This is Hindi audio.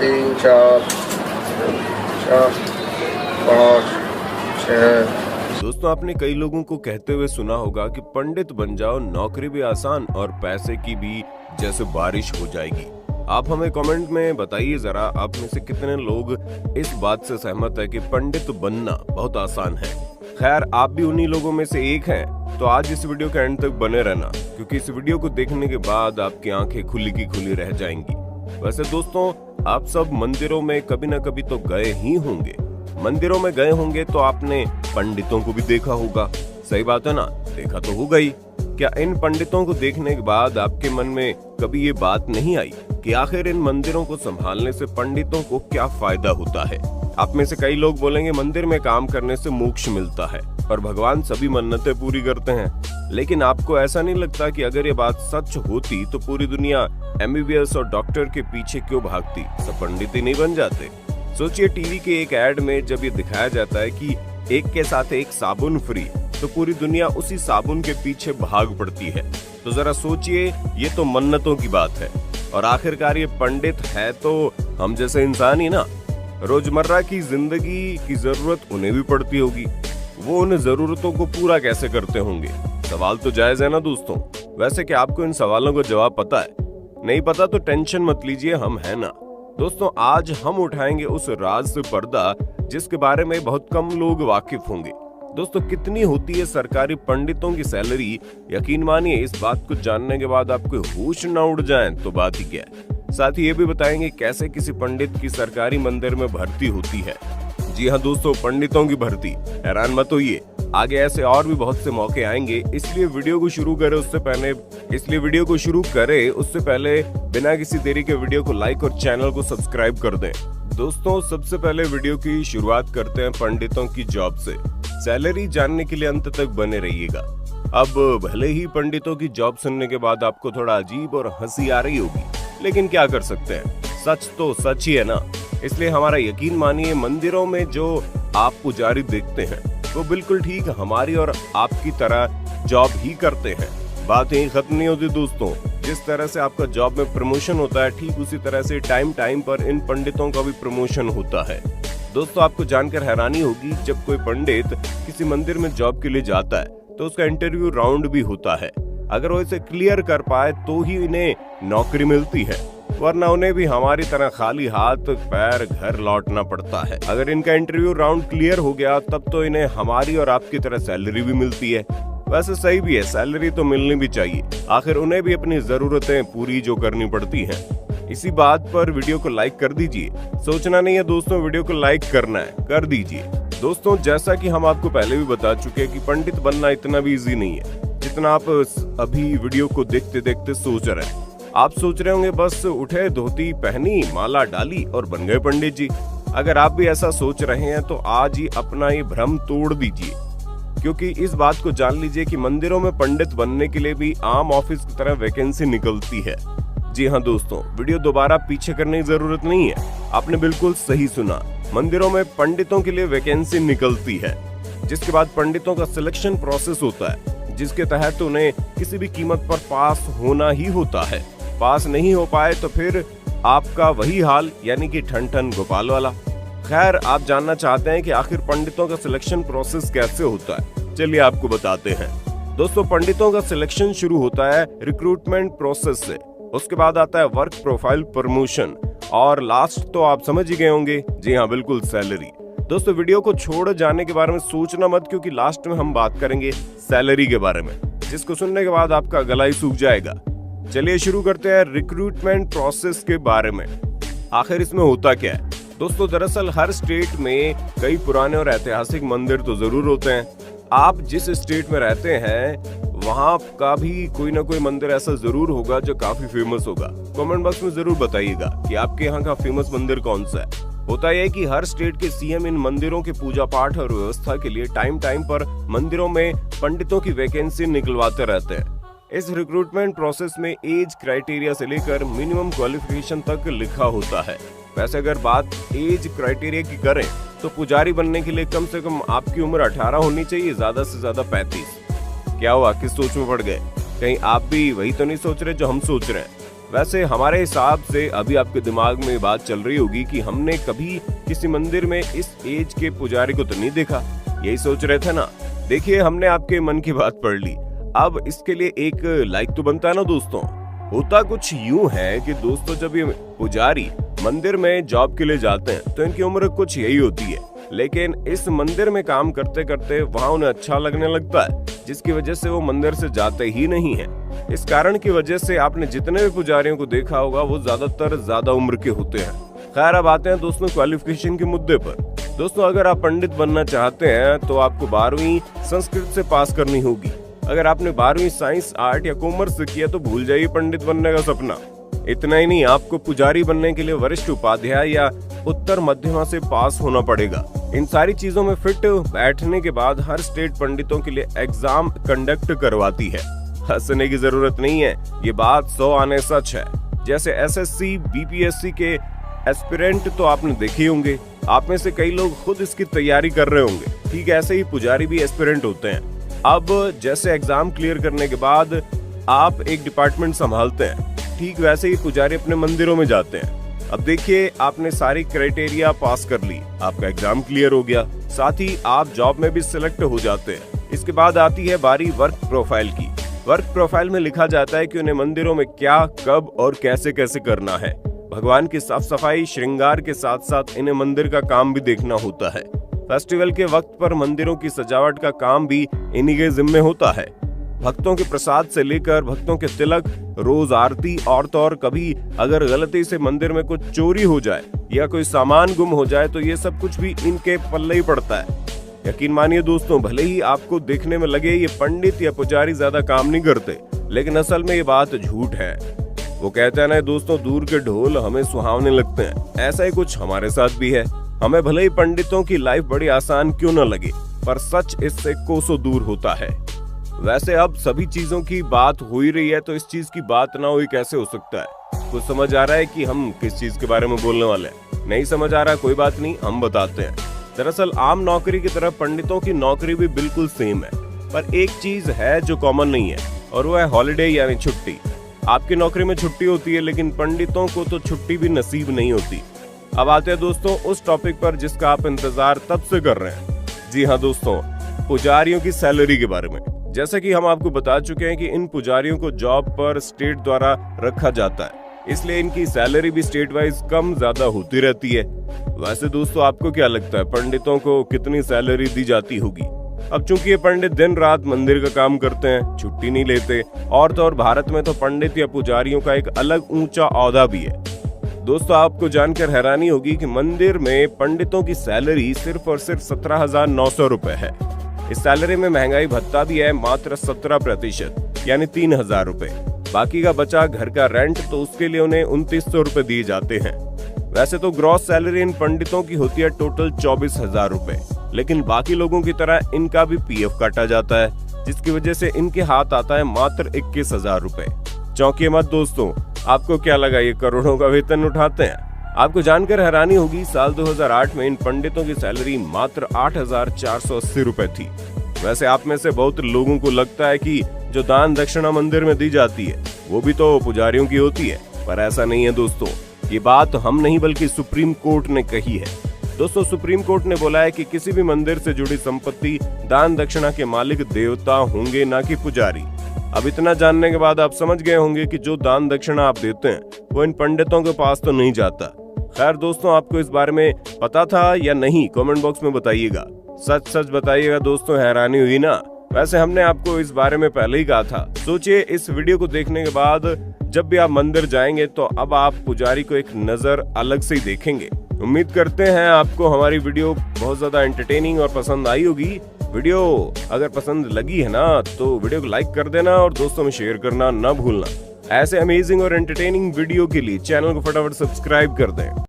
3 4 4 5 6। दोस्तों, आपने कई लोगों को कहते हुए सुना होगा कि पंडित बन जाओ, नौकरी भी आसान और पैसे की भी जैसे बारिश हो जाएगी। आप हमें कमेंट में बताइए जरा, आप में से कितने लोग इस बात से सहमत है कि पंडित बनना बहुत आसान है। खैर, आप भी उन्हीं लोगों में से एक हैं, तो आज इस वीडियो के एंड तक बने रहना, क्योंकि इस वीडियो को देखने के बाद आपकी आंखें खुली की खुली रह जाएंगी। वैसे दोस्तों, आप सब मंदिरों में कभी न कभी तो गए ही होंगे। मंदिरों में गए होंगे तो आपने पंडितों को भी देखा होगा। सही बात है ना? देखा तो होगा ही। क्या इन पंडितों को देखने के बाद आपके मन में कभी ये बात नहीं आई कि आखिर इन मंदिरों को संभालने से पंडितों को क्या फायदा होता है? आप में से कई लोग बोलेंगे मंदिर में काम करने से मोक्ष मिलता है और भगवान सभी मन्नतें पूरी करते हैं। लेकिन आपको ऐसा नहीं लगता कि अगर ये बात सच होती तो पूरी दुनिया MBBS और डॉक्टर के पीछे क्यों भागती? सब पंडित ही नहीं बन जाते। सोचिए, टीवी के एक एड में जब ये दिखाया जाता है कि एक के साथ एक साबुन फ्री, तो पूरी दुनिया उसी साबुन के पीछे भाग पड़ती है। तो जरा सोचिए, ये तो मन्नतों की बात है और आखिरकार ये पंडित है तो हम जैसे इंसान ही ना। रोजमर्रा की जिंदगी की जरूरत उन्हें भी पड़ती होगी, वो उन जरूरतों को पूरा कैसे करते होंगे? सवाल तो जायज है ना दोस्तों। वैसे क्या आपको इन सवालों का जवाब पता है? नहीं पता तो टेंशन मत लीजिए, हम है ना। दोस्तों, आज हम उठाएंगे उस राज से पर्दा जिसके बारे में बहुत कम लोग वाकिफ होंगे। दोस्तों, कितनी होती है सरकारी पंडितों की सैलरी? यकीन मानिए, इस बात को जानने के बाद आपके होश न उड़ जाएं तो बात ही क्या है। साथ ही ये भी बताएंगे कैसे किसी पंडित की सरकारी मंदिर में भर्ती होती है। जी हाँ दोस्तों, पंडितों की भर्ती। हैरान मत होइए, आगे ऐसे और भी बहुत से मौके आएंगे। इसलिए वीडियो को शुरू करें उससे पहले बिना किसी देरी के वीडियो को लाइक और चैनल को सब्सक्राइब कर दें। दोस्तों, सबसे पहले वीडियो की शुरुआत करते हैं पंडितों की जॉब से। सैलरी जानने के लिए अंत तक बने रहिएगा। अब भले ही पंडितों की जॉब सुनने के बाद आपको थोड़ा अजीब और हंसी आ रही होगी, लेकिन क्या कर सकते हैं, सच तो सच ही है ना। इसलिए हमारा यकीन मानिए, मंदिरों में जो आप पुजारी देखते हैं वो बिल्कुल ठीक हमारी और आपकी तरह जॉब ही करते हैं। बात यही खत्म नहीं होती दोस्तों। जिस तरह से आपका जॉब में प्रमोशन होता है, ठीक उसी तरह से टाइम पर इन पंडितों का भी प्रमोशन होता है। दोस्तों, आपको जानकर हैरानी होगी, जब कोई पंडित किसी मंदिर में जॉब के लिए जाता है तो उसका इंटरव्यू राउंड भी होता है। अगर वो इसे क्लियर कर पाए तो ही इन्हें नौकरी मिलती है, वरना उन्हें भी हमारी तरह खाली हाथ पैर घर लौटना पड़ता है। अगर इनका इंटरव्यू राउंड क्लियर हो गया तब तो इन्हें हमारी और आपकी तरह सैलरी भी मिलती है। वैसे सही भी है, सैलरी तो मिलनी भी चाहिए, आखिर उन्हें भी अपनी जरूरतें पूरी जो करनी पड़ती हैं। इसी बात पर वीडियो को लाइक कर दीजिए। सोचना नहीं है दोस्तों, वीडियो को लाइक करना है, कर दीजिए। दोस्तों, जैसा कि हम आपको पहले भी बता चुके हैं कि पंडित बनना इतना भी इजी नहीं है जितना आप अभी वीडियो को देखते देखते सोच रहे हैं। आप सोच रहे होंगे बस उठे, धोती पहनी, माला डाली और बन गए पंडित जी। अगर आप भी ऐसा सोच रहे हैं तो आज ही अपना ये भ्रम तोड़ दीजिए, क्योंकि इस बात को जान लीजिए कि मंदिरों में पंडित बनने के लिए भी आम ऑफिस की तरह वैकेंसी निकलती है। जी हाँ दोस्तों, वीडियो दोबारा पीछे करने की जरूरत नहीं है, आपने बिल्कुल सही सुना। मंदिरों में पंडितों के लिए वैकेंसी निकलती है, जिसके बाद पंडितों का सिलेक्शन प्रोसेस होता है, जिसके तहत उन्हें किसी भी कीमत पर पास होना ही होता है। पास नहीं हो पाए तो फिर आपका वही हाल, यानी कि ठन ठन गोपाल वाला। खैर, आप जानना चाहते हैं कि आखिर पंडितों का सिलेक्शन प्रोसेस कैसे होता है? चलिए आपको बताते हैं। दोस्तों, पंडितों का सिलेक्शन शुरू होता है रिक्रूटमेंट प्रोसेस से, उसके बाद आता है वर्क प्रोफाइल प्रमोशन और लास्ट तो आप समझ ही गए होंगे, जी हाँ बिल्कुल, सैलरी। दोस्तों, वीडियो को छोड़ जाने के बारे में सोचना मत, क्योंकि लास्ट में हम बात करेंगे सैलरी के बारे में, जिसको सुनने के बाद आपका गला ही सूख जाएगा। चलिए शुरू करते हैं रिक्रूटमेंट प्रोसेस के बारे में। आखिर इसमें होता क्या है? दोस्तों, दरअसल हर स्टेट में कई पुराने और ऐतिहासिक मंदिर तो जरूर होते हैं। आप जिस स्टेट में रहते हैं वहाँ का भी कोई ना कोई मंदिर ऐसा जरूर होगा जो काफी फेमस होगा। कमेंट बॉक्स में जरूर बताइएगा कि आपके यहाँ का फेमस मंदिर कौन सा है। होता यह है कि हर स्टेट के CM इन मंदिरों के पूजा पाठ और व्यवस्था के लिए टाइम पर मंदिरों में पंडितों की वैकेंसी निकलवाते रहते हैं। इस रिक्रूटमेंट प्रोसेस में एज क्राइटेरिया से लेकर मिनिमम क्वालिफिकेशन तक लिखा होता है। वैसे अगर बात एज क्राइटेरिया की करें तो पुजारी बनने के लिए कम से कम आपकी उम्र 18 होनी चाहिए, ज्यादा से ज्यादा 35। क्या हुआ, किस सोच में पड़ गए? कहीं आप भी वही तो नहीं सोच रहे जो हम सोच रहे हैं? वैसे हमारे हिसाब से अभी आपके दिमाग में बात चल रही होगी कि हमने कभी किसी मंदिर में इस एज के पुजारी को तो नहीं देखा, यही सोच रहे थे ना। देखिए, हमने आपके मन की बात पढ़ ली, अब इसके लिए एक लाइक तो बनता है ना दोस्तों। होता कुछ यूं है कि दोस्तों, जब ये पुजारी मंदिर में जॉब के लिए जाते हैं तो इनकी उम्र कुछ यही होती है, लेकिन इस मंदिर में काम करते करते वहाँ उन्हें अच्छा लगने लगता है, जिसकी वजह से वो मंदिर से जाते ही नहीं है। इस कारण की वजह से आपने जितने भी पुजारियों को देखा होगा वो ज्यादातर ज्यादा उम्र के होते हैं। खैर, अब आते हैं दोस्तों क्वालिफिकेशन के मुद्दे पर। दोस्तों, अगर आप पंडित बनना चाहते हैं तो आपको 12वीं संस्कृत से पास करनी होगी। अगर आपने 12वीं साइंस, आर्ट या कॉमर्स से किया तो भूल जाइए पंडित बनने का सपना। इतना ही नहीं, आपको पुजारी बनने के लिए वरिष्ठ उपाध्याय या उत्तर मध्यमा से पास होना पड़ेगा। इन सारी चीजों में फिट बैठने के बाद हर स्टेट पंडितों के लिए एग्जाम कंडक्ट करवाती है। हंसने की जरूरत नहीं है, ये बात 100 आने सच है। जैसे एसएससी, बीपीएससी के एस्पिरेंट तो आपने देखे होंगे, आप में से कई लोग खुद इसकी तैयारी कर रहे होंगे। ठीक ऐसे ही पुजारी भी एस्पिरेंट होते हैं। अब जैसे एग्जाम क्लियर करने के बाद आप एक डिपार्टमेंट संभालते हैं, ठीक वैसे ही पुजारी अपने मंदिरों में जाते हैं। अब देखिए, आपने सारी क्राइटेरिया पास कर ली, आपका एग्जाम क्लियर हो गया, साथ ही आप जॉब में भी सिलेक्ट हो जाते हैं। इसके बाद आती है बारी वर्क प्रोफाइल की। वर्क प्रोफाइल में लिखा जाता है कि उन्हें मंदिरों में क्या, कब और कैसे कैसे करना है। भगवान की साफ सफाई, श्रृंगार के साथ साथ इन्हें मंदिर का काम भी देखना होता है। फेस्टिवल के वक्त पर मंदिरों की सजावट का काम भी इन्हीं के जिम्मे होता है। भक्तों के प्रसाद से लेकर भक्तों के तिलक, रोज आरती और तो और कभी अगर गलती से मंदिर में कुछ चोरी हो जाए या कोई सामान गुम हो जाए तो ये सब कुछ भी इनके पल्ले ही पड़ता है। यकीन मानिए दोस्तों, भले ही आपको देखने में लगे ये पंडित या पुजारी ज्यादा काम नहीं करते, लेकिन असल में ये बात झूठ है। वो कहते हैं ना दोस्तों, दूर के ढोल हमें सुहावने लगते हैं। ऐसा ही कुछ हमारे साथ भी है। हमें भले ही पंडितों की लाइफ बड़ी आसान क्यों न लगे, पर सच इससे कोसों दूर होता है। वैसे अब सभी चीजों की बात हो ही रही है तो इस चीज की बात ना हुई कैसे हो सकता है। कुछ समझ आ रहा है कि हम किस चीज के बारे में बोलने वाले हैं? नहीं समझ आ रहा, कोई बात नहीं, हम बताते हैं। दरअसल आम नौकरी की तरह पंडितों की नौकरी भी बिल्कुल सेम है, पर एक चीज है जो कॉमन नहीं है, और वो है हॉलिडे यानी छुट्टी। आपकी नौकरी में छुट्टी होती है, लेकिन पंडितों को तो छुट्टी भी नसीब नहीं होती। अब आते हैं दोस्तों उस टॉपिक पर जिसका आप इंतजार तब से कर रहे हैं। जी हाँ दोस्तों, पुजारियों की सैलरी के बारे में। जैसा कि हम आपको बता चुके हैं कि इन पुजारियों को जॉब पर स्टेट द्वारा रखा जाता है, इसलिए इनकी सैलरी भी स्टेट वाइज कम ज्यादा होती रहती है। वैसे दोस्तों, आपको क्या लगता है पंडितों को कितनी सैलरी दी जाती होगी? अब चूंकि ये पंडित दिन रात मंदिर का काम करते हैं, छुट्टी नहीं लेते, और तो और भारत में तो पंडित या पुजारियों का एक अलग ऊंचा औहदा भी है। दोस्तों, आपको जानकर हैरानी होगी कि मंदिर में पंडितों की सैलरी सिर्फ और सिर्फ 17,900 रुपए है। इस सैलरी में महंगाई भत्ता भी है मात्र 17% यानी 3,000 रुपए। बाकी का बचा घर का रेंट, तो उसके लिए उन्हें 2,900 रुपए दिए जाते हैं। वैसे तो ग्रॉस सैलरी इन पंडितों की होती है टोटल 24,000 रुपए, लेकिन बाकी लोगों की तरह इनका भी पीएफ काटा जाता है, जिसकी वजह से इनके हाथ आता है मात्र 21,000 रुपए। चौंकिए मत दोस्तों, आपको क्या लगा ये करोड़ों का वेतन उठाते हैं? आपको जानकर हैरानी होगी, साल 2008 में इन पंडितों की सैलरी मात्र 8,480 रुपए थी। वैसे आप में से बहुत लोगों को लगता है कि जो दान दक्षिणा मंदिर में दी जाती है वो भी तो पुजारियों की होती है, पर ऐसा नहीं है दोस्तों। ये बात हम नहीं बल्कि सुप्रीम कोर्ट ने कही है। दोस्तों, सुप्रीम कोर्ट ने बोला है कि किसी भी मंदिर से जुड़ी संपत्ति दान दक्षिणा के मालिक देवता होंगे, ना कि पुजारी। अब इतना जानने के बाद आप समझ गए होंगे कि जो दान दक्षिणा आप देते हैं वो इन पंडितों के पास तो नहीं जाता। खैर दोस्तों, आपको इस बारे में पता था या नहीं, कमेंट बॉक्स में बताइएगा। सच सच बताइएगा दोस्तों, हैरानी हुई ना? वैसे हमने आपको इस बारे में पहले ही कहा था। सोचिए, इस वीडियो को देखने के बाद जब भी आप मंदिर जाएंगे तो अब आप पुजारी को एक नजर अलग से ही देखेंगे। उम्मीद करते हैं आपको हमारी वीडियो बहुत ज्यादा एंटरटेनिंग और पसंद आई होगी। वीडियो अगर पसंद लगी है ना तो वीडियो को लाइक कर देना और दोस्तों में शेयर करना ना भूलना। ऐसे अमेजिंग और एंटरटेनिंग वीडियो के लिए चैनल को फटाफट सब्सक्राइब कर दें।